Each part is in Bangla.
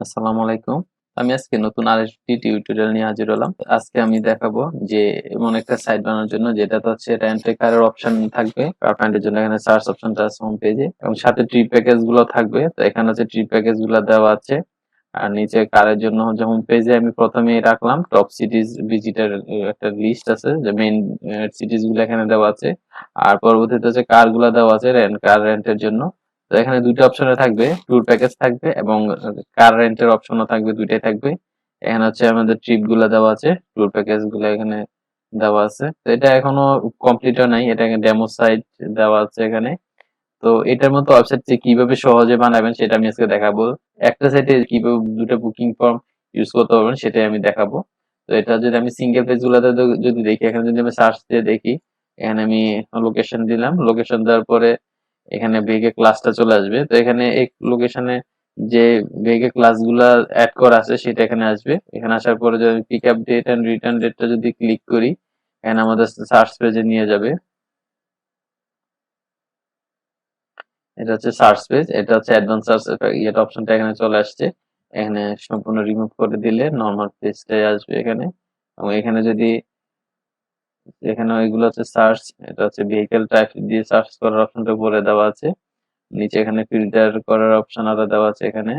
আসসালামু আলাইকুম। আমি আজকে নতুন আরেকটি টিউটোরিয়াল নিয়ে হাজির হলাম। আজকে আমি দেখাবো যে এমন একটা সাইট বানানোর জন্য যেটাতে হচ্ছে রেন্ট এ কারের অপশন থাকবে। কার ফাইন্ড এর জন্য এখানে সার্চ অপশনটা আছে হোম পেজে এবং সাথে ট্রিপ প্যাকেজ গুলো থাকবে। তো এখানে হচ্ছে ট্রিপ প্যাকেজ গুলো দেওয়া আছে। আর নিচে কারের জন্য হচ্ছে হোম পেজে আমি প্রথমেই রাখলাম টপ সিটিজ ভিজিটার একটা লিস্ট আছে যে মেইন সিটিজ গুলো এখানে দেওয়া আছে। আর পরবর্তীতে হচ্ছে কার গুলা দেওয়া আছে কার রেন্টের জন্য। তো এখানে ২ টা অপশনে থাকবে, ট্যুর প্যাকেজ থাকবে এবং কার রেন্টের অপশনও থাকবে, ২ টাই থাকবে। এখানে হচ্ছে আমাদের ট্রিপ গুলা দেওয়া আছে, ট্যুর প্যাকেজ গুলা এখানে দেওয়া আছে। তো এটা এখনো কমপ্লিট হয় নাই, এটা ডেমো সাইট দেওয়া আছে এখানে। তো এটার মতো ওয়েবসাইট থেকে কিভাবে সহজে বানাবেন সেটা আমি আজকে দেখাবো। একটা সাইটে কিভাবে ২ টা বুকিং ফর্ম ইউজ করতে পারবেন সেটাই আমি দেখাবো। তো এটা যদি আমি সিঙ্গেল পেজ গুলাতে যদি দেখি, এখানে যদি আমি সার্চ দিয়ে দেখি, এখানে আমি লোকেশন দিলাম। লোকেশন দেওয়ার পরে এখানে ভেগে ক্লাসটা চলে আসবে। তো এখানে এই লোকেশনে যে ভেগে ক্লাসগুলা এড করা আছে সেটা এখানে আসবে। এখানে আসার পরে যদি pick up date and return ডেটটা যদি ক্লিক করি, এখানে আমাদের সার্চ পেজে নিয়ে যাবে। এটা হচ্ছে সার্চ পেজ, এটা হচ্ছে অ্যাডভান্স সার্চ ইয়েটা অপশনটা এখানে চলে আসছে। এখানে সম্পূর্ণ রিমুভ করে দিলে নরমাল পেজটাই আসবে এখানে। এবং এখানে যদি এখানে এগুলো হচ্ছে সার্চ, এটা হচ্ছে ভেহিকল টাইপ দিয়ে সার্চ করার অপশনটা উপরে দেওয়া আছে। নিচে এখানে ফিল্টার করার অপশন আরো দেওয়া আছে এখানে।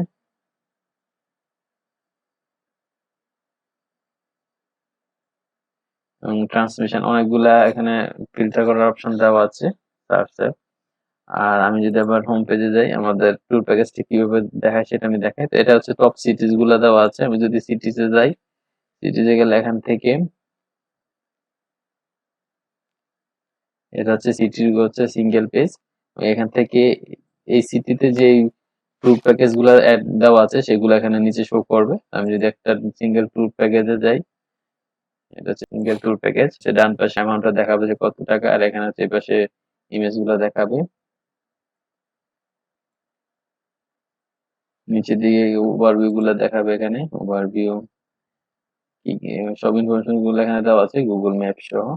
এবং ট্রান্সমিশন অনেকগুলা এখানে ফিল্টার করার অপশন দেওয়া আছে সার্চে। আর আমি যদি আবার হোম পেজে যাই, আমাদের ট্যুর প্যাকেজটি কিভাবে দেখায় সেটা আমি দেখাই। তো এটা হচ্ছে টপ সিটিজ গুলা দেওয়া আছে। আমি যদি সিটিজে যাই, সিটিজে গেলে এখান থেকে এটা হচ্ছে সিটির হচ্ছে সিঙ্গেল পেজ। এখান থেকে এই সিটিতে যে ট্যুর প্যাকেজ গুলা অ্যাড দেওয়া আছে সেগুলো এখানে নিচে শো করবে। আমি যদি একটা সিঙ্গেল ট্যুর প্যাকেজে যাই, এটা হচ্ছে সিঙ্গেল ট্যুর প্যাকেজ। সে ডান পাশে অ্যামাউন্টটা দেখাবে যে কত টাকা, আর এখানে হচ্ছে এই পাশে ইমেজ গুলা দেখাবে। নিচের দিকে ওভারভিউ গুলা দেখাবে এখানে। ওভারভিউ সব ইনফরমেশন গুলো এখানে দেওয়া আছে গুগল ম্যাপ সহ।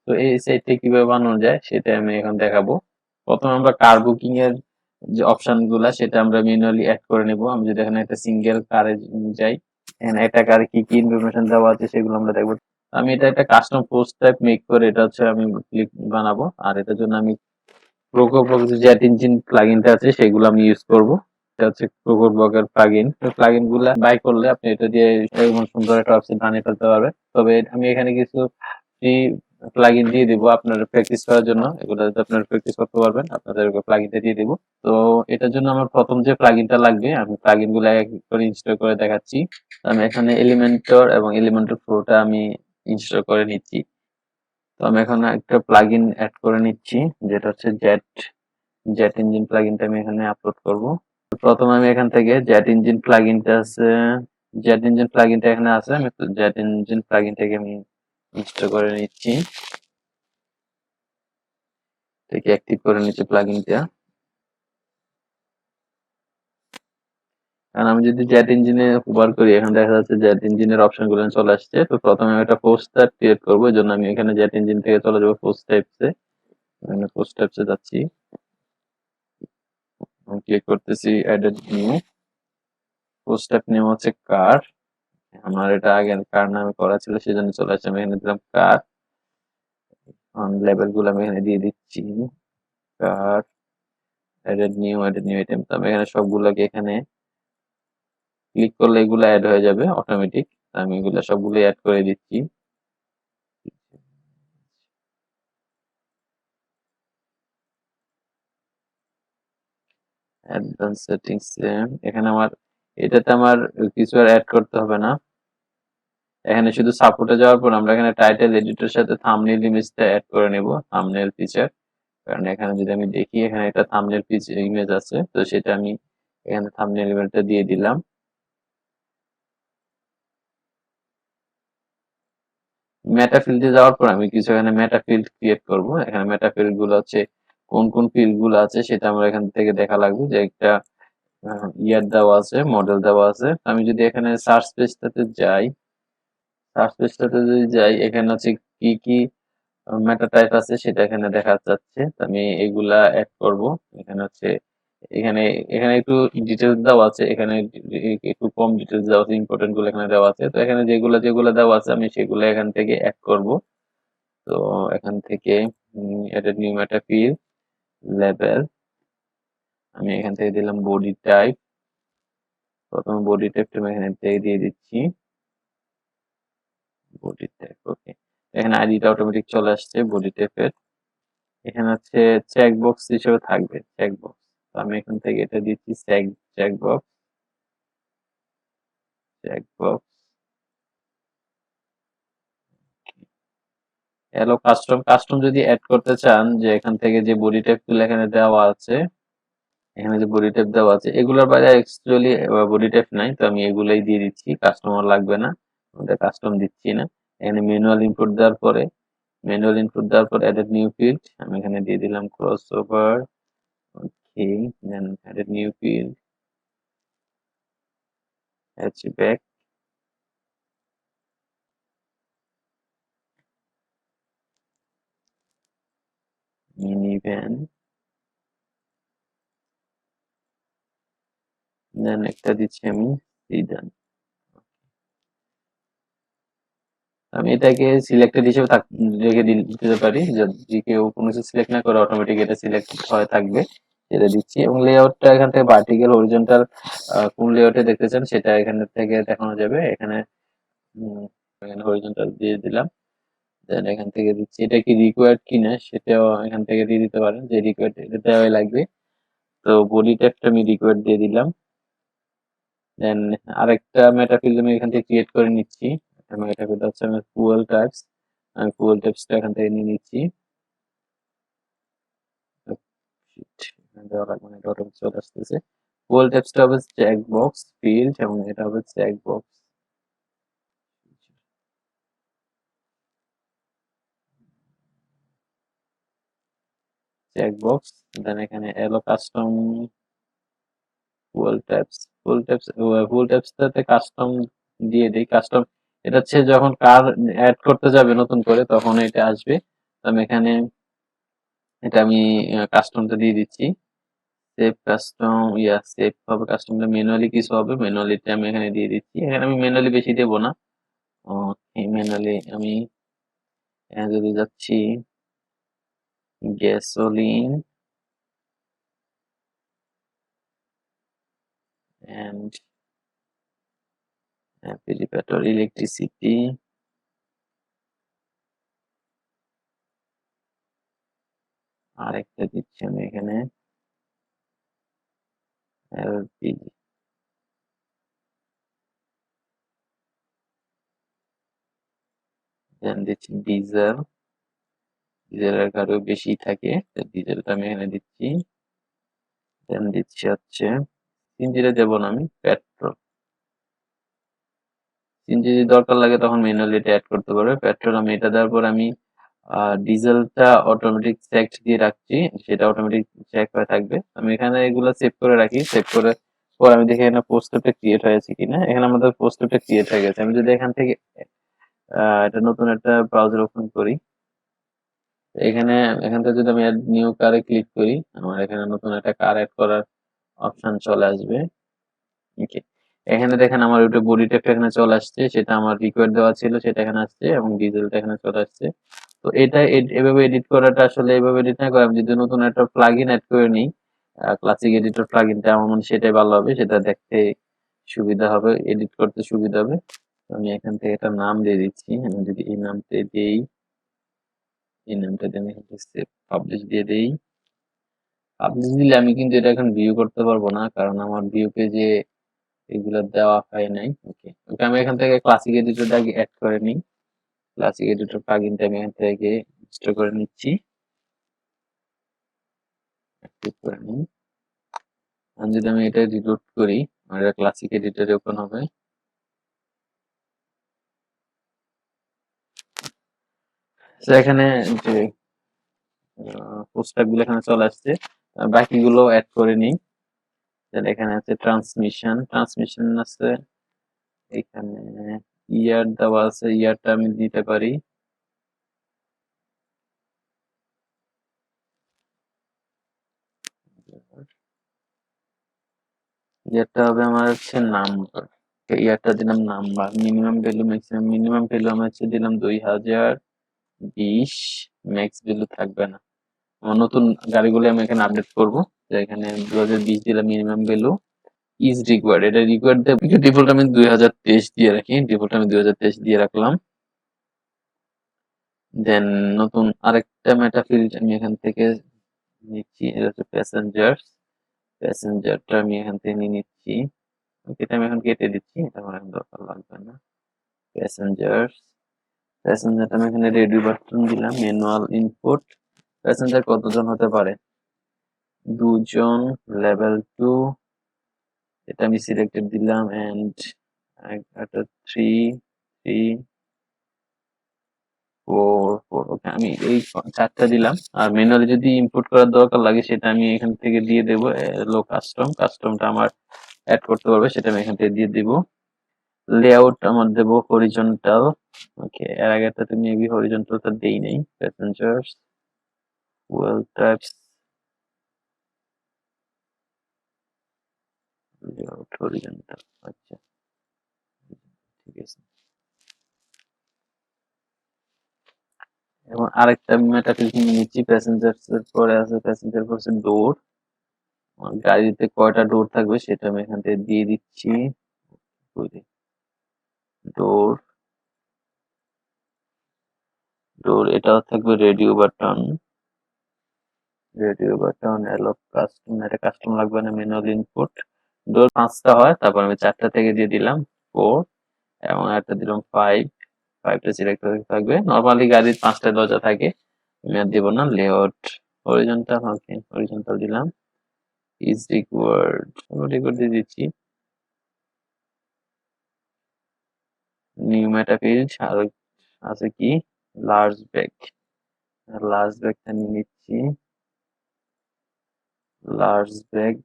তো এই সাইটটা কিভাবে বানানো যায় সেটা আমি এখন দেখাবো। প্রথমে আমরা কার বুকিং এর যে অপশন গুলা সেটা আমরা ম্যানুয়ালি অ্যাড করে নেব। আমি যদি এখানে একটা সিঙ্গেল কারে যাই, এখানে একটা কারে কি কি ইনফরমেশন দেওয়া আছে সেগুলো আমরা দেখবো। আমি এটা একটা কাস্টম পোস্ট টাইপ মেক করে এটা হচ্ছে আমি ক্লিক বানাবো। আর এটার জন্য আমি প্রকোপক যে জ্যাট ইঞ্জিন প্লাগইনটা আছে সেগুলো আমি ইউজ করব। এটা হচ্ছে প্রকোপকের প্লাগইন। তো প্লাগইন গুলা বাই করলে আপনি এটা দিয়ে এমন সুন্দর একটা ওয়েবসাইট বানিয়ে ফেলতে পারবেন। তবে আমি এখানে কিছু ফ্রি প্লাগইন দিয়ে দিব আপনার প্র্যাকটিস করার জন্য। এগুলো যাতে আপনারা প্র্যাকটিস করতে পারবেন, আপনাদের প্লাগইনটা দিয়ে দিব। তো এটার জন্য আমার প্রথম যে প্লাগইনটা লাগবে আমি প্লাগইন গুলো এক এক করে ইনস্টল করে দেখাচ্ছি। আমি এখানে এলিমেন্টর এবং এলিমেন্টর প্রোটা আমি ইনস্টল করে নিচ্ছি। তো আমি এখন একটা প্লাগইন এড করে নিচ্ছি, যেটা হচ্ছে জেট ইঞ্জিন প্লাগইনটা আমি এখানে আপলোড করব। প্রথমে আমি এখান থেকে জেট ইঞ্জিন প্লাগইনটা আছে, জেট ইঞ্জিন প্লাগইনটা এখানে আছে, আমি জেট ইঞ্জিন প্লাগইনটাকে আমি ইনস্টল করে নিচ্ছি। এটাকে অ্যাক্টিভ করে নিচ্ছি প্লাগইনটা। কারণ আমি যদি জেট ইঞ্জিনে ব্যবহার করি, এখন দেখা যাচ্ছে জেট ইঞ্জিনের অপশন গুলো চলে আসছে। তো প্রথমে আমি একটা পোস্ট টাইপ ক্রিয়েট করবো, এই জন্য আমি এখানে জেট ইঞ্জিন থেকে চলে যাবো পোস্ট টাইপসে। পোস্ট টাইপসে যাচ্ছি, ক্লিক করতেছি edit new. Post type name হচ্ছে কার। আমার এটা আগে কার নামে করা ছিল সেজন্য চলে আসছে। আমি এখানে দিলাম কার। লেবেল গুলো আমি এখানে দিয়ে দিচ্ছি। কার এডিট নিউ আইটেম। তো আমি এখানে সবগুলোকে এখানে ক্লিক করলে এগুলো অ্যাড হয়ে যাবে অটোমেটিক। আমি এগুলো সবগুলো অ্যাড করে দিচ্ছি। অ্যাডভান্স সেটিংস এখানে আমার এটাতে আমার কিছু আর অ্যাড করতে হবে না। এখানে শুধু সাপোর্টে যাওয়ার পর আমরা এখানে টাইটেল এডিটর সাথে থাম্বনেল ইমেজটা অ্যাড করে নেব, থাম্বনেল ফিচার। কারণ এখানে যদি আমি দেখি এখানে একটা থাম্বনেল ইমেজ আছে, তো সেটা আমি এখানে থাম্বনেল ইমেজটা দিয়ে দিলাম। মেটা ফিল্ডে যাওয়ার পর আমি কিছু এখানে মেটা ফিল্ড ক্রিয়েট করব। এখানে মেটা ফিল্ড গুলো হচ্ছে কোন কোন ফিল্ড গুলো আছে সেটা আমরা এখান থেকে দেখা লাগবে। যে একটা ইয়ার দেওয়া আছে, মডেল দেওয়া আছে। আমি যদি এখানে সার্চ পেজটাতে যাই, সার্চ পেজটাতে যদি যাই, এখানে হচ্ছে কি কি মেটা টাইপ আছে সেটা এখানে দেখা যাচ্ছে। তো আমি এগুলা অ্যাড করব। এখানে হচ্ছে এখানে এখানে একটু ডিটেলস দেওয়া আছে, এখানে একটু কম ডিটেলস দেওয়া আছে, ইম্পর্টেন্ট গুলো এখানে দেওয়া আছে। তো এখানে যেগুলো যেগুলো দেওয়া আছে আমি সেগুলো এখান থেকে অ্যাড করব। তো এখান থেকে এডেড নিউ মেটা ফিল্ড লেভেল, আমি এখান থেকে দিলাম বডি টাইপ। প্রথমে বডি টাইপটা আমি এখানে থেকে দিয়ে দিচ্ছি বডি টাইপ। ওকে, এখানে আইডিটা অটোমেটিক চলে আসছে বডি টাইপের। এখানে হচ্ছে চেক বক্স হিসেবে থাকবে চেক বক্স। তো আমি এখান থেকে এটা দিচ্ছি চেক বক্স চেক বক্স। এলো কাস্টম। কাস্টম যদি অ্যাড করতে চান, যে এখান থেকে যে বডি টাইপ গুলো এখানে দেওয়া আছে, এখানে যে বডি টাইপ দেওয়া আছে এগুলোর বাইরে অ্যাকচুয়ালি বডি টাইপ নাই, তো আমি এগুলাই দিয়ে দিচ্ছি, কাস্টমার লাগবে না, ওটা কাস্টম দিচ্ছি না। এখানে ম্যানুয়াল ইনপুট দেওয়ার পর অ্যাডেড নিউ ফিল্ড আমি এখানে দিয়ে দিলাম crossover. Okay, then added new field hatchback, mini van, then একটা দিচ্ছি আমি সিডান। আমি এটাকে সিলেক্টেড হিসেবে রেখে দিতে পারি, যদি কেউ কোনো কিছু সিলেক্ট না করে অটোমেটিক এটা সিলেক্ট হয়ে থাকবে, এটা দিচ্ছি। এবং লেআউটটা এখান থেকে ভার্টিক্যাল হরিজন্টাল কোন লেআউটে দেখতে চান সেটা এখান থেকে দেখানো যাবে। এখানে এখানে হরিজন্টাল দিয়ে দিলাম। দেন এখান থেকে দিচ্ছি, এটা কি রিকোয়ার্ড কিনা সেটাও এখান থেকে দিয়ে দিতে পারেন, যে রিকোয়ার্ড এটা দেওয়াই লাগবে। তো বডি ট্যাগটা আমি রিকোয়ার্ড দিয়ে দিলাম। দেন আরেকটা মেটা ফিল্ড আমি এখান থেকে ক্রিয়েট করে নিচ্ছি। মেটা ফিল্ড হচ্ছে আমার ফুয়েল টাইপস, আমি ফুয়েল টাইপসটা এখান থেকে নিয়ে নিচ্ছি। দেওয়া লাগবে না, এটা অটোমেটিক চলে আসতেছে। ফুয়েল টাইপসটা হবে চেক বক্স ফিল্ড, এবং এটা হবে চেক বক্স দেন এখানে এলো কাস্টম ফুয়েল টাইপস। ফুয়েল টাইপসটাতে কাস্টম দিয়ে দেই। কাস্টম এটা হচ্ছে যখন কার অ্যাড করতে যাবে নতুন করে তখন এটা আসবে। তো আমি এখানে এটা আমি কাস্টমটা দিয়ে দিচ্ছি। সেভ কাস্টম, সেভ হবে কাস্টমটা, ম্যানুয়ালি কিছু হবে, ম্যানুয়ালিটা আমি এখানে দিয়ে দিচ্ছি। এখানে আমি ম্যানুয়ালি বেশি দেবো না। ম্যানুয়ালি আমি এখানে যদি যাচ্ছি গ্যাসোলিন এন্ড পেরিপেটর ইলেকট্রিসিটি, আরেকটা দিচ্ছি আমি এখানে এলপিজি, দেন দিচ্ছি ডিজেল। ডিজেলের আরো বেশি থাকে, ডিজেলটা আমি এখানে দিচ্ছি। দেন দিচ্ছি হচ্ছে সিএনজিটা দেবো না, আমি পেট্রোল। সিএনজি যদি দরকার লাগে তখন ম্যানুয়ালি এটা অ্যাড করতে পারবে। পেট্রোল আমি এটা দেওয়ার পর আমি ডিজেলটা অটোমেটিক চেকড দিয়ে রাখছি, সেটা অটোমেটিক চেক হয়ে থাকবে। আমি এখানে এগুলো সেভ করে রাখি, সেভ করে পর আমি দেখি এখানে পোস্টটা ক্রিয়েট হয়েছে কিনা। এখানে আমাদের পোস্টটা ক্রিয়েট হয়ে গেছে। আমি যদি এখান থেকে এটা নতুন একটা ব্রাউজার ওপেন করি, এখানে এখান থেকে যদি আমি নিউ কারে ক্লিক করি, আমার এখানে নতুন একটা কার অ্যাড করার অপশন চলে আসবে। ওকে, এখানে দেখেন আমার ওটা বডি টাইপটা এখানে চলে আসছে, সেটা আমার রিকোয়ার্ড দেওয়া ছিল সেটা এখানে আসছে, এবং ডিজেলটা এখানে চলে আসছে। তো এটা এভাবে এডিট করাটা আসলে এভাবে এডিট না করে আমি যদি নতুন একটা প্লাগইন অ্যাড করে নিই, ক্লাসিক এডিটর প্লাগইনটা, আমার মনে হয় সেটাই ভালো হবে, সেটা দেখতে সুবিধা হবে, এডিট করতে সুবিধা হবে। তো আমি এখান থেকে একটা নাম দিয়ে দিচ্ছি। আমি যদি এই নামটা দিই, এই নামটা দিয়ে আমি এখান থেকে পাবলিশ দিয়ে দিই। পাবলিশ দিলে আমি কিন্তু এটা এখন ভিউ করতে পারবো না, কারণ আমার ভিউ পেজে এগুলো দেওয়া হয় নাই। ওকে, ওকে, আমি এখান থেকে ক্লাসিক এডিটরটা আগে অ্যাড করে নিই। ক্লাসিক এডিটর প্লাগইনটা আমি এখান থেকে ইনস্টল করে নিচ্ছি, অ্যাক্টিভ করে নিই। আর যদি আমি এটা রিলোড করি, আমার এটা ক্লাসিক এডিটরে ওপেন হবে। তো এখানে যে পোস্টার গুলো এখানে চলে আসছে, বাকিগুলো অ্যাড করে নিই। দেন এখানে আছে ট্রান্সমিশন আছে, এখানে ইয়ার দেওয়া আছে, ইয়ারটা আমি দিতে পারি। ইয়ারটা হবে আমার হচ্ছে নাম্বার। ইয়ারটা দিলাম number, minimum value maximum, minimum value আমরা হচ্ছে দিলাম 2020, ম্যাক্স ভ্যালু থাকবে না। আমার নতুন গাড়িগুলো আমি এখানে আপডেট করবো, যে এখানে 2020 দিলাম মিনিমাম ভ্যালু, ইজ রিকোয়ার্ড, এটা রিকোয়ার্ড দিয়ে ডিফল্ট আমি 2023 দিয়ে রাখি, ডিফল্ট আমি 2023 দিয়ে রাখলাম। দেন নতুন আরেকটা মেটা ফিল্ড আমি এখান থেকে নিচ্ছি, এটা হচ্ছে প্যাসেঞ্জার, প্যাসেঞ্জারটা আমি এখান থেকে নিয়ে নিচ্ছি, এটা আমি এখন কেটে দিচ্ছি, এটা আমার এখন দরকার লাগবে না। প্যাসেঞ্জার, প্যাসেঞ্জারটা আমি এখানে রেডি বাটন দিলাম, ম্যানুয়াল ইনপুট, প্যাসেঞ্জার কতজন হতে পারে, 2 জন, লেভেল 2, এটা আমি সিলেক্টেড দিলাম, এন্ড একটা 3 3 4 4, ওকে আমি এই 4টা দিলাম। আর ম্যানুয়ালি যদি ইনপুট করার দরকার লাগে সেটা আমি এখান থেকে দিয়ে দেবো, লো কাস্টম, কাস্টমটা আমার অ্যাড করতে পারবে, সেটা আমি এখান থেকে দিয়ে দিব। লেআউট আমার দেবো হরিজন্টাল, ওকে এর আগেরটাতে মেবি হরিজন্টালটা দেই নাই, passengers well types layout horizontal, আচ্ছা ঠিক আছে। এবং আরেকটা মেটাফিল্ড নিয়ে নিচ্ছি, প্যাসেঞ্জার্স এর পরে আছে প্যাসেঞ্জার হচ্ছে ডোর, গাড়িতে কয়টা ডোর থাকবে সেটা আমি এখান থেকে দিয়ে দিচ্ছি, ডোর, ডোর এটা থাকবে রেডিও বাটন, রেডিও বাটন এলো কাস্টম, এটা কাস্টম লাগবে না, ম্যানুয়াল ইনপুট, ডোর 5টা হয়, তারপর আমি 4টা থেকে দিয়ে দিলাম 4, এবং একটা দিলাম 5, 5টা সিলেক্ট করে থাকবে, নরমালি গাড়ির 5টা দরজা থাকে, আমি আর দিব না। লেআউট হরিজন্টাল, ওকে হরিজন্টাল দিলাম, ইজ রিকোয়ার্ড, রিকোয়ার্ড দিয়ে দিচ্ছি। নিউ মেটা ফিল্ড আর আছে কি, লার্জ ব্যাগ, লার্জ ব্যাগটা নিয়ে নিচ্ছি, লার্জ ব্যাগ,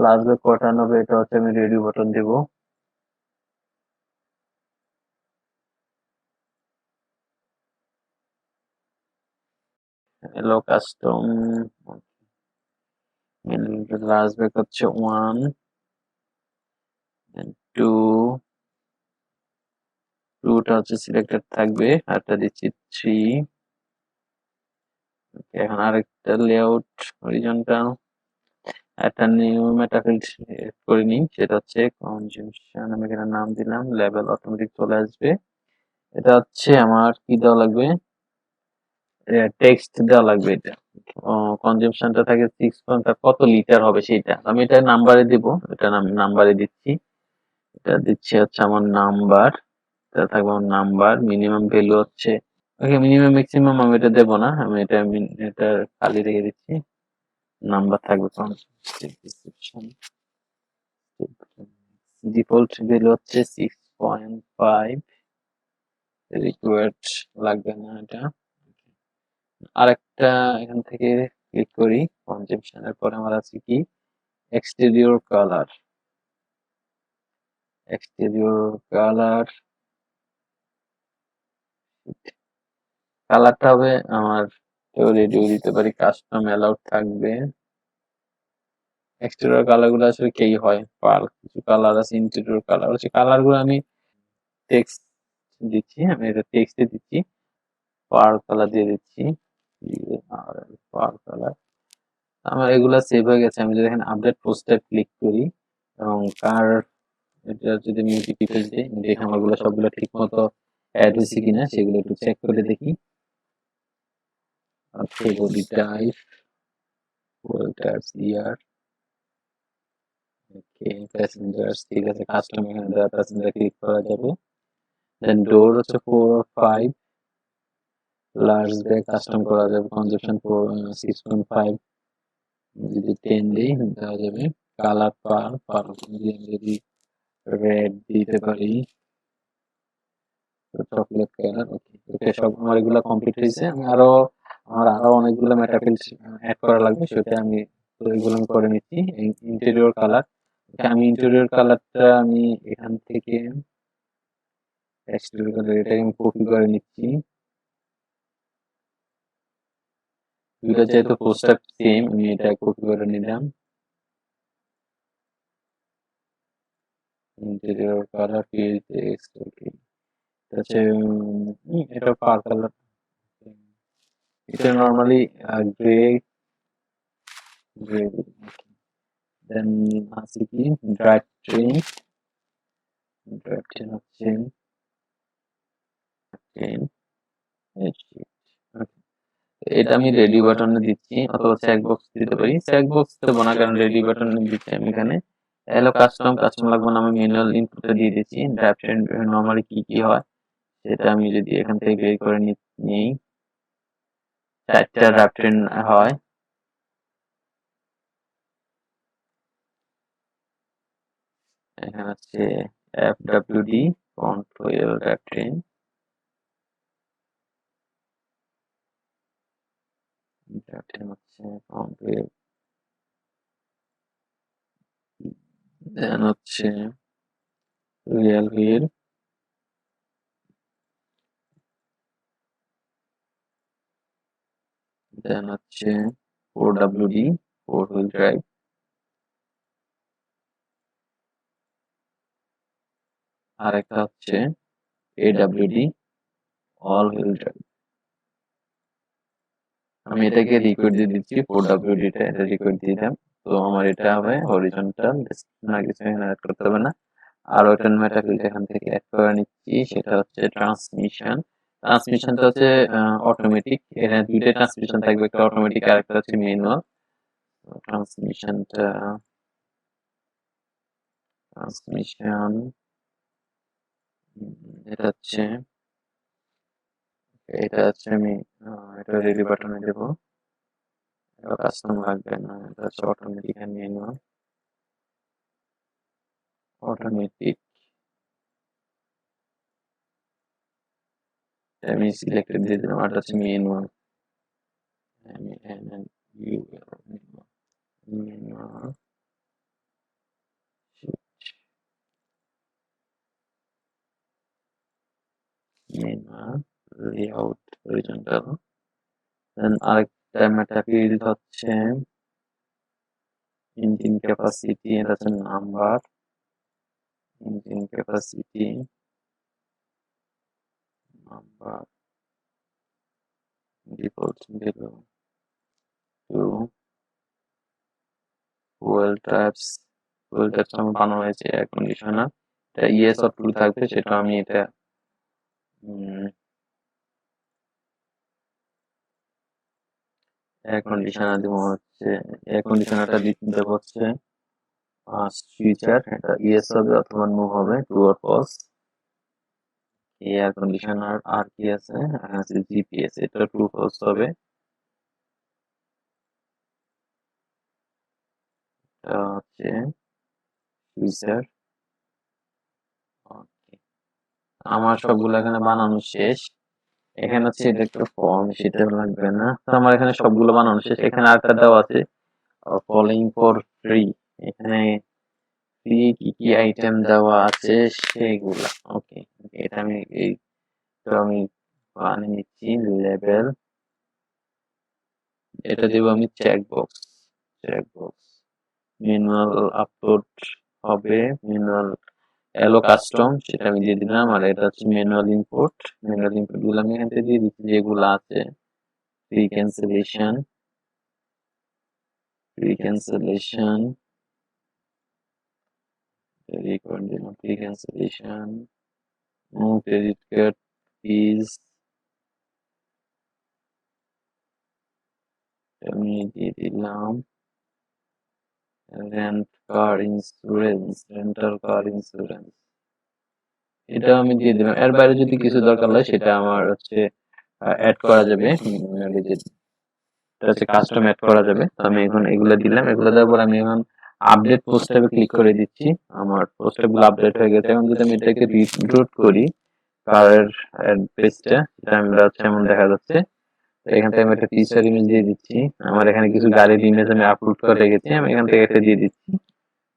লার্জ ব্যাগ কটা নেবে এটা হচ্ছে আমি রেডিও বাটন দেব, এলো কাস্টম, লার্জ ব্যাগ হচ্ছে 1 2, 2টা হচ্ছে সিলেক্টেড থাকবে, আরটা দিচ্ছি 3, এখন আরেকটা লেআউট হরিজন্টাল, একটা নিউ মেটা ফিল্ড করে নিই, সেটা হচ্ছে কনজাম্পশন, আমি এখানে নাম দিলাম, লেভেল অটোমেটিক চলে আসবে। এটা হচ্ছে আমার কি দেওয়া লাগবে, টেক্সট দেওয়া লাগবে, এটা কনজাম্পশনটা থাকে 6 কত লিটার হবে সেটা আমি এটা নাম্বারে দিব, এটা নাম্বারে দিচ্ছি, এটা দিচ্ছি হচ্ছে আমার নাম্বার, এটা থাকবে আমার নাম্বার, মিনিমাম ভ্যালু হচ্ছে, ওকে মিনিমাম ম্যাক্সিমাম আমি এটা দেবো না, আমি এটা খালি রেখে দিচ্ছি, নাম্বার থাকবে ডিসক্রিপশন, ডিফল্ট ভ্যালু হচ্ছে 6.5, রিকোয়ার্ড লাগবে না এটা। আরেকটা এখান থেকে ক্লিক করি, কনজাম্পশনের পরে আমার আছে কি, এক্সটেরিয়র কালার, এক্সটেরিয়র কালার, কালারটা হবে আমার, কেউ রেডিও দিতে পারি, কাস্টম অ্যালাউড থাকবে, এক্সটেরিয়র কালার গুলো আসলে কেই হয়, পার কিছু কালার আছে, ইন্টেরিয়র কালার হচ্ছে, কালার গুলো আমি টেক্সট দিচ্ছি, আমি এটা টেক্সটে দিচ্ছি, পার কালার দিয়ে দিচ্ছি, পার কালার, আমার এগুলা সেভ হয়ে গেছে। আমি যদি এখানে আপডেট পোস্টে ক্লিক করি এবং কার, এটা যদি আমি রিফ্রেশ দিই, দেখি আমারগুলো সবগুলো ঠিক মতো অ্যাড হয়েছে কিনা সেগুলো একটু চেক করে দেখি। ওকে বডি টাইপ, ওয়েটার্স ইয়ার, ওকে প্যাসেঞ্জার্স ঠিক আছে, কাস্টম এখানে দেওয়া প্যাসেঞ্জার ক্লিক করা যাবে, দেন ডোর হচ্ছে 4 or 5, লার্জ ব্যাগ কাস্টম করা যাবে, কনজাম্পশন 6.5, যদি 10 দিই দেওয়া যাবে, কালার পার পার যদি রেড দিতে পারি, চকলেট কালার, ওকে ওকে সব আমার এগুলো কমপ্লিট হয়েছে, আমি আরো অনেকগুলো মেটাফিল্ড অ্যাড করা লাগবে, সেটা আমি তো এগুলো আমি করে নিচ্ছি। ইন্টেরিয়র কালার, আমি ইন্টেরিয়র কালারটা আমি এখান থেকে এক্সটেরিয়র কালার এটাকে আমি কপি করে নিচ্ছি, দুটো যেহেতু পোস্টার সেম আমি এটা কপি করে নিলাম, ইন্টেরিয়র কালার ফিল টেক্সট ওকে এটা হচ্ছে এটা পার কালার এটা নরমালি গ্রে গ্রে দেন আছে কি ড্রাইভ ট্রেন হচ্ছে ট্রেন এটা আমি রেডি বাটনে দিচ্ছি অথবা চেক বক্স দিতে পারি চেক বক্স দেবো না কারণ রেডি বাটনে দিচ্ছি আমি এখানে এলো কাস্টম লাগবে না আমি ম্যানুয়াল ইনপুটে দিয়ে দিচ্ছি ড্রাইভ ট্রেন নরমালি কি কি হয় সেটা আমি যদি এখান থেকে বের করে নিই 4টা ড্রাইভ ট্রেন হয় এখানে হচ্ছে FWD কন্ট্রোল ড্রাইভ ট্রেন হচ্ছে কন্ট্রোল দেন হচ্ছে রিয়েল হুইল দেন হচ্ছে 4WD 4 হুইল ড্রাইভ আর একটা হচ্ছে AWD অল হুইল ড্রাইভ আমি এটাকে রিকোয়েস্ট দিয়ে দিচ্ছি 4WD টা এটা রিকোয়েস্ট দিয়ে দিলাম তো আমার এটা হবে হরিজন্টাল না কিছু এখানে অ্যাড করতে হবে না আর ওটার মেটাফিল্ড এখান থেকে অ্যাড করে নিচ্ছি সেটা হচ্ছে ট্রান্সমিশনটা হচ্ছে অটোমেটিক এখানে দুইটা ট্রান্সমিশন থাকবে একটা অটোমেটিক আর একটা হচ্ছে ম্যানুয়াল ট্রান্সমিশন এটা হচ্ছে আমি এটা রেডি বাটনে দেব এটা কাস্টম লাগবে না এটা হচ্ছে অটোমেটিক আর ম্যানুয়াল অটোমেটিক আমি সিলেক্টেড দিয়ে দিলাম আর হচ্ছে manual manual layout horizontal then আরেকটা মেটাফিল্ড হচ্ছে ইঞ্জিন ক্যাপাসিটি এটা হচ্ছে number engine capacity number default value to fuel types আমার বানানো হয়েছে এয়ার কন্ডিশনার এটা ইয়েস অর ট্রু থাকবে সেটা আমি এটা এয়ার কন্ডিশনার দেবো হচ্ছে এয়ার কন্ডিশনারটা দেব হচ্ছে ফিচার এটা ইয়েস হবে অথবা নো হবে true or false air conditioner আর কি আছে জিপিএস এটা ট্রু ফলস হবে এটা হচ্ছে ফিচার আমার সবগুলো এখানে বানানো শেষ এখানে হচ্ছে এটা একটা ফর্ম সেটা লাগবে না তো আমার এখানে সবগুলো বানানো শেষ এখানে আরেকটা দেওয়া আছে ফলোইং ফর ফ্রি এখানে ফ্রি কি কি আইটেম দেওয়া আছে সেগুলা ওকে এটা আমি আমি বানিয়ে নিচ্ছি লেভেল এটা দেব আমি চেকবক্স ম্যানুয়াল আপলোড হবে ম্যানুয়াল এলো কাস্টম সেটা আমি দিয়ে দিলাম আর এটা হচ্ছে ম্যানুয়াল ইনপুট গুলো আমি এখান থেকে দিয়ে দিচ্ছি যেগুলো আছে free cancellation free cancellation no credit card fees আমি দিয়ে দিলাম রেন্টাল কার ইন্স্যুরেন্স এটা আমি দিয়ে দিলাম এর বাইরে যদি কিছু দরকার হয় সেটা আমার হচ্ছে অ্যাড করা যাবে এটা হচ্ছে কাস্টম অ্যাড করা যাবে তো আমি এখন এগুলো দিলাম এগুলো দেওয়ার পর আমি এখন আপডেট পোস্ট ট্যাবে ক্লিক করে দিচ্ছি আমার পোস্ট ট্যাবগুলো আপডেট হয়ে গেছে এখন যদি আমি এটাকে রিলোড করি কারের পেজটা এটা আমরা হচ্ছে এমন দেখা যাচ্ছে এখান থেকে আমি একটা টিচার ইমেজ দিয়ে দিচ্ছি আমার এখানে কিছু গাড়ির ইমেজ আমি আপলোড করে রেখেছি আমি এখান থেকে একটা দিয়ে দিচ্ছি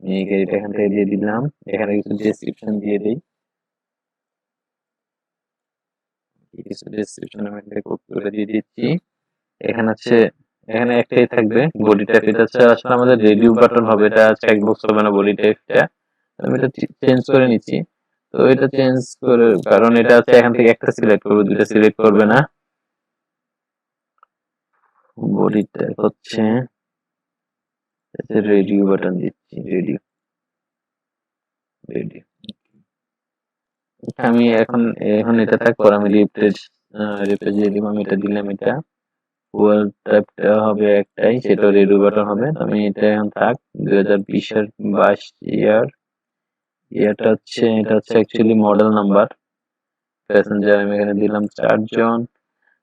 এই গাড়িটা এখান থেকে দিয়ে দিলাম এখানে কিছু ডেসক্রিপশন দিয়ে দিই কিছু ডেসক্রিপশন আমি কপি করে দিয়ে দিচ্ছি এখানে হচ্ছে এখানে একটাই থাকবে বডি টাইপ এটা হচ্ছে আসলে আমাদের রিভিউ বাটন হবে এটা চেক বক্স হবে না বডি টাইপটা আমি এটা চেঞ্জ করে নিচ্ছি। তো এটা চেঞ্জ করে, কারণ এটা হচ্ছে এখান থেকে একটা সিলেক্ট করবে, দুইটা সিলেক্ট করবে না। বডি ট্যাগ হচ্ছে রেডিও বাটন দিচ্ছি, রেডিও। আমি এখন এখন এটা থাকবো, আমি রিফ্রেশ দিয়ে দিব। আমি এটা দিলাম, এটা ফুয়েল টাইপটা হবে একটাই, সেটা রেডিও বাটন হবে। তো আমি এটা এখন থাক 2020 এর 22 ইয়ার। এটা হচ্ছে অ্যাকচুয়ালি মডেল নাম্বার। প্যাসেঞ্জার আমি এখানে দিলাম 4 জন,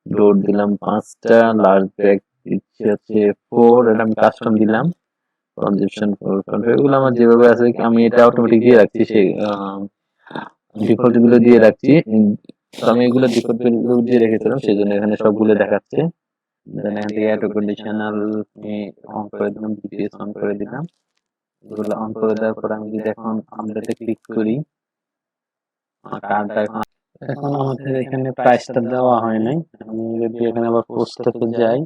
ডোর দিলাম 5টা, লার্জ ব্যাগ দিচ্ছি হচ্ছে 4, এটা আমি কাস্টম দিলাম। কনজেপশন এগুলো আমার যেভাবে আছে আমি এটা অটোমেটিক দিয়ে রাখছি, সেই ডিফল্ট গুলো দিয়ে রাখছি। তো আমি এগুলো ডিফল্ট দিয়ে রেখেছিলাম, সেই জন্য এখানে সবগুলো দেখাচ্ছে। দেন এখান থেকে অটো কন্ডিশনাল আমি অন করে দিলাম, জিপিএস অন করে দিলাম। এগুলো অন করে দেওয়ার পর আমি যদি এখন আপডেটে ক্লিক করি, আমার কার্ডটা এখন আমাদের এখানে প্রাইসটা দেওয়া হয় নাই। আমি যদি এখানে আবার পোস্টটাতে যাই,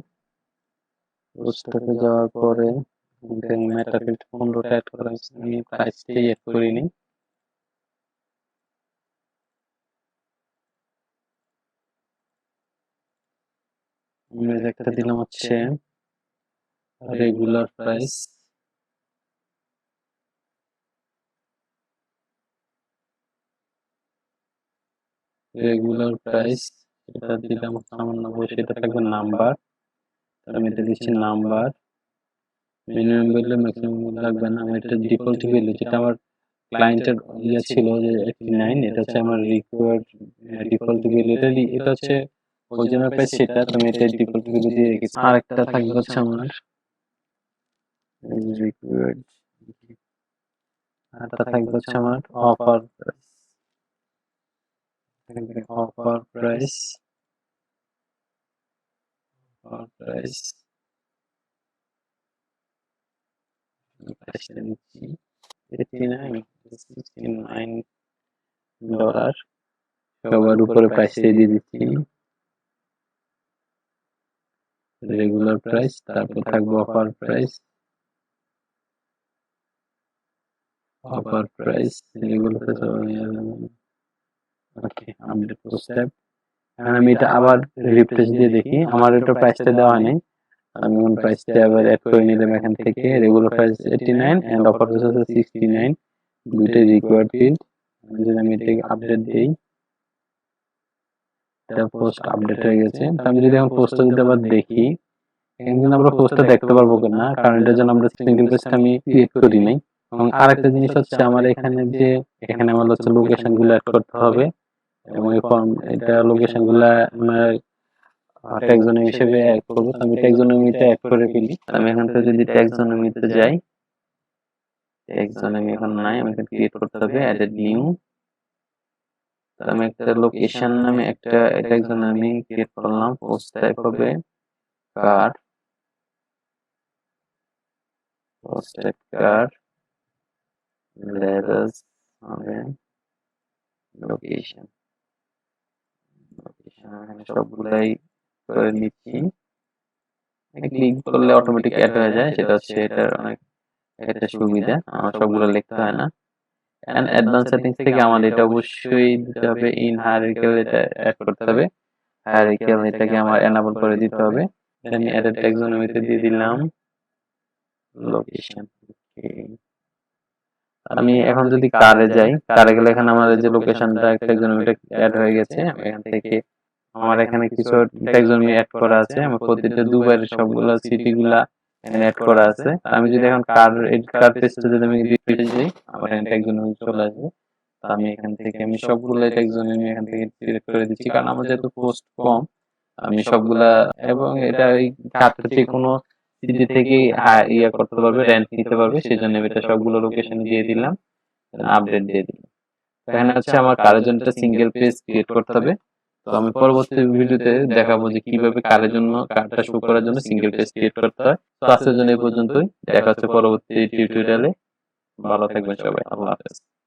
পোস্টটাতে যাওয়ার পরে মেটাফিল্ড 15টা অ্যাড করা হয়েছে, আমি প্রাইসটাই অ্যাড করিনি। আমি একটা দিলাম হচ্ছে রেগুলার প্রাইস। এটা দিলাম সামান্য বসে, এটা থাকবে নাম্বার। আমি এটা দিচ্ছি নাম্বার। মিনিমাম ভ্যালু ম্যাক্সিমাম লাগবে না, আমি এটা ডিফল্ট ভ্যালু, যেটা আমার ক্লায়েন্টের ইয়ে ছিল যে 89, এটা হচ্ছে আমার রিকোয়ার্ড ডিফল্ট ভ্যালু। এটা হচ্ছে অরিজিনাল প্রাইস, সেটা তুমি এটা ডিফল্ট ভ্যালু দিয়ে রেখেছি। আরেকটা থাকবে হচ্ছে আমার রিকোয়ার্ড, আরেকটা থাকবে হচ্ছে আমার offer price. Offer price, offer price প্রাইসটা দিচ্ছি $69 সবার উপরে প্রাইসটাই দিয়ে দিচ্ছি রেগুলার প্রাইস। তারপর থাকবে অফার প্রাইস, রেগুলার প্রাইস। ওকে, আপডেট পোস্ট। আমি এটা আবার রিফ্রেশ দিয়ে দেখি, আমার এটা প্রাইসটা দেওয়া নেই। আমি কোন প্রাইসটা আবার অ্যাড করে নিলাম এখান থেকে। Regular price 89 and offer price হচ্ছে 69, দুইটাই রিকোয়ার্ড ফিল্ড। যদি আমি এটাকে আপডেট দেই, এটা পোস্ট আপডেট হয়ে গেছে। তো আমি যদি এখন পোস্টটা যদি আবার দেখি, এখানে কিন্তু আমরা পোস্টটা দেখতে পারবো না, কারণ এটার জন্য আমরা সিঙ্গেল পেজটা আমি ক্রিয়েট করি নাই। এবং আরেকটা জিনিস হচ্ছে আমার এখানে যে এখানে আমার হচ্ছে লোকেশন গুলো অ্যাড করতে হবে, এবং এটা লোকেশন গুলা আমার ট্যাক্সোনমি হিসেবে অ্যাড করব। আমি ট্যাক্সোনমিটা অ্যাড করে ফেলি। আমি এখান থেকে যদি ট্যাক্সোনমিতে যাই, ট্যাক্সোনমি এখন নাই, আমাকে ক্রিয়েট করতে হবে অ্যাডেড নিউ। আমি একটা লোকেশন নামে একটা ট্যাক্সোনমি ক্রিয়েট করলাম। পোস্ট টাইপ হবে কার, পোস্ট টাইপ কার, লেটার্স হবে লোকেশন। এখানে সবগুলাই করে নিচ্ছি। ক্লিক করলে অটোমেটিক অ্যাড হয়ে যায়, সেটা হচ্ছে এটার অনেক একটা সুবিধা, আমার সবগুলো লিখতে হয় না। এন্ড অ্যাডভান্স সেটিংস থেকে আমাদের এটা অবশ্যই দিতে হবে, ইন হায়ারার্কিক্যাল এটা অ্যাড করতে হবে। হায়ারার্কিক্যাল এটাকে আমার এনাবল করে দিতে হবে। আমি অ্যাডেড ট্যাক্সোনমিতে দিয়ে দিলাম লোকেশন। আমি এখন যদি কারে যাই, কারে গেলে এখানে আমাদের যে লোকেশনটা ট্যাক্সোনমিটা অ্যাড হয়ে গেছে। আমি এখান থেকে আমার এখানে কিছু ট্যাক্সোনমি অ্যাড করা আছে, আমার প্রতিটা দুবারের সবগুলা সিটিগুলা এখানে অ্যাড করা আছে। আমি যদি এখন কার পেজটা যদি আমি রিফ্রেশ দিই, আমার এখানে ট্যাক্সোনমি চলে আসবে। তো আমি এখান থেকে আমি সবগুলা ট্যাক্সোনমি এখান থেকে সিলেক্ট করে দিচ্ছি, কারণ আমার যেহেতু পোস্ট কম, আমি সবগুলা, এবং এটা এই কার্ডটা যে কোনো সিটি থেকে ইয়া করতে পারবে, র্যাঙ্ক নিতে পারবে, সেজন্য আমি এটা সবগুলো লোকেশন দিয়ে দিলাম, আপডেট দিয়ে দিলাম। এখানে হচ্ছে আমার কারের জন্য একটা সিঙ্গেল পেজ ক্রিয়েট করতে হবে। তো আমি পরবর্তী ভিডিওতে দেখাবো যে কিভাবে কারের জন্য, কার্ডটা শো করার জন্য সিঙ্গেল পেজ ক্রিয়েট করতে হয়। তো আজকের জন্য এই পর্যন্তই, দেখা হচ্ছে পরবর্তী টিউটোরিয়ালে। ভালো থাকবেন সবাই, আল্লাহ হাফেজ।